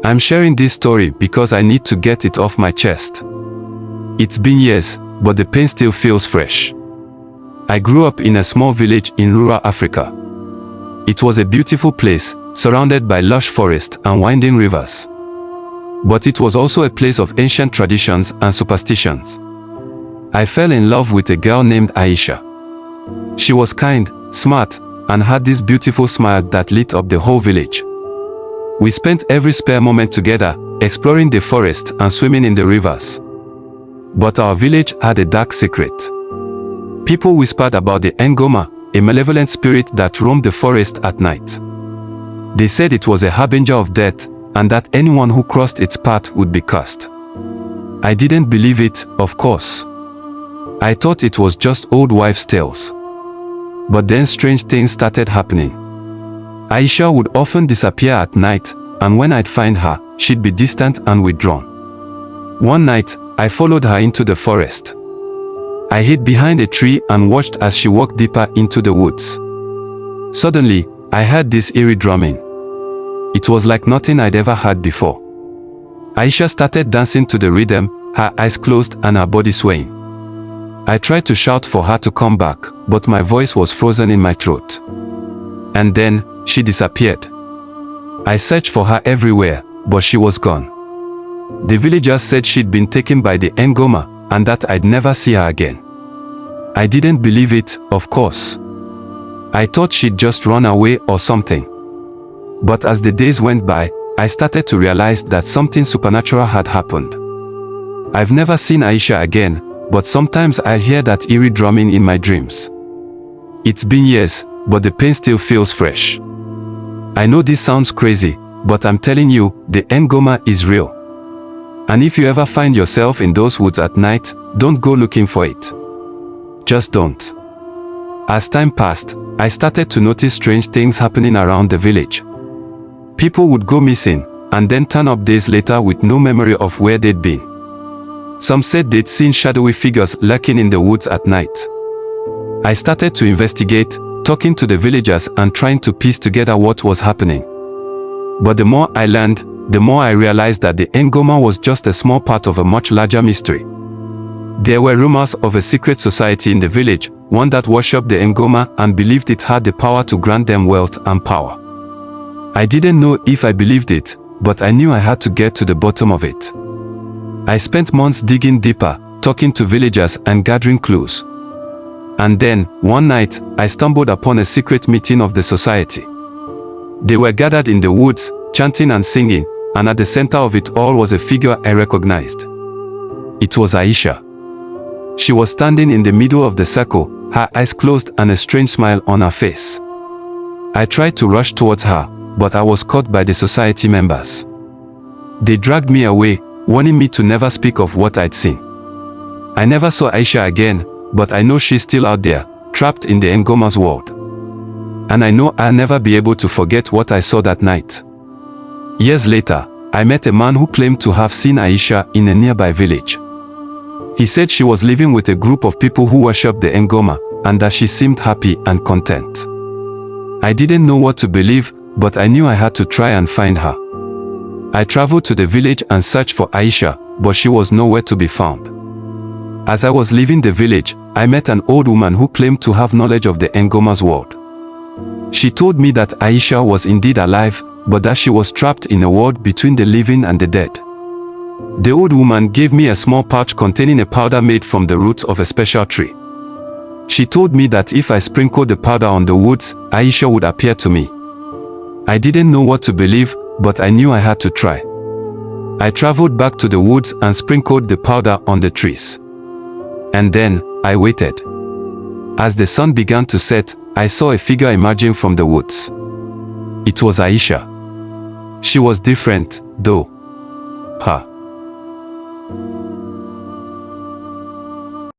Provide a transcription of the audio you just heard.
I'm sharing this story because I need to get it off my chest. It's been years, but the pain still feels fresh. I grew up in a small village in rural Africa. It was a beautiful place, surrounded by lush forests and winding rivers. But it was also a place of ancient traditions and superstitions. I fell in love with a girl named Aisha. She was kind, smart, and had this beautiful smile that lit up the whole village. We spent every spare moment together, exploring the forest and swimming in the rivers. But our village had a dark secret. People whispered about the Nngoma, a malevolent spirit that roamed the forest at night. They said it was a harbinger of death, and that anyone who crossed its path would be cursed. I didn't believe it, of course. I thought it was just old wives' tales. But then strange things started happening. Aisha would often disappear at night, and when I'd find her, she'd be distant and withdrawn. One night, I followed her into the forest. I hid behind a tree and watched as she walked deeper into the woods. Suddenly, I heard this eerie drumming. It was like nothing I'd ever heard before. Aisha started dancing to the rhythm, her eyes closed and her body swaying. I tried to shout for her to come back, but my voice was frozen in my throat. And then, she disappeared. I searched for her everywhere, but she was gone. The villagers said she'd been taken by the Nngoma, and that I'd never see her again. I didn't believe it, of course. I thought she'd just run away or something. But as the days went by, I started to realize that something supernatural had happened. I've never seen Aisha again, but sometimes I hear that eerie drumming in my dreams. It's been years, but the pain still feels fresh. I know this sounds crazy, but I'm telling you, the Nngoma is real. And if you ever find yourself in those woods at night, don't go looking for it. Just don't. As time passed, I started to notice strange things happening around the village. People would go missing, and then turn up days later with no memory of where they'd been. Some said they'd seen shadowy figures lurking in the woods at night. I started to investigate, talking to the villagers and trying to piece together what was happening. But the more I learned, the more I realized that the Nngoma was just a small part of a much larger mystery. There were rumors of a secret society in the village, one that worshipped the Nngoma and believed it had the power to grant them wealth and power. I didn't know if I believed it, but I knew I had to get to the bottom of it. I spent months digging deeper, talking to villagers and gathering clues. And then, one night, I stumbled upon a secret meeting of the society. They were gathered in the woods, chanting and singing, and at the center of it all was a figure I recognized. It was Aisha. She was standing in the middle of the circle, her eyes closed and a strange smile on her face. I tried to rush towards her, but I was caught by the society members. They dragged me away, warning me to never speak of what I'd seen. I never saw Aisha again, but I know she's still out there, trapped in the Ngoma's world. And I know I'll never be able to forget what I saw that night. Years later, I met a man who claimed to have seen Aisha in a nearby village. He said she was living with a group of people who worshipped the Nngoma, and that she seemed happy and content. I didn't know what to believe, but I knew I had to try and find her. I traveled to the village and searched for Aisha, but she was nowhere to be found. As I was leaving the village, I met an old woman who claimed to have knowledge of the Ngoma's world. She told me that Aisha was indeed alive, but that she was trapped in a world between the living and the dead. The old woman gave me a small pouch containing a powder made from the roots of a special tree. She told me that if I sprinkled the powder on the woods, Aisha would appear to me. I didn't know what to believe, but I knew I had to try. I traveled back to the woods and sprinkled the powder on the trees. And then, I waited. As the sun began to set, I saw a figure emerging from the woods. It was Aisha. She was different, though. Her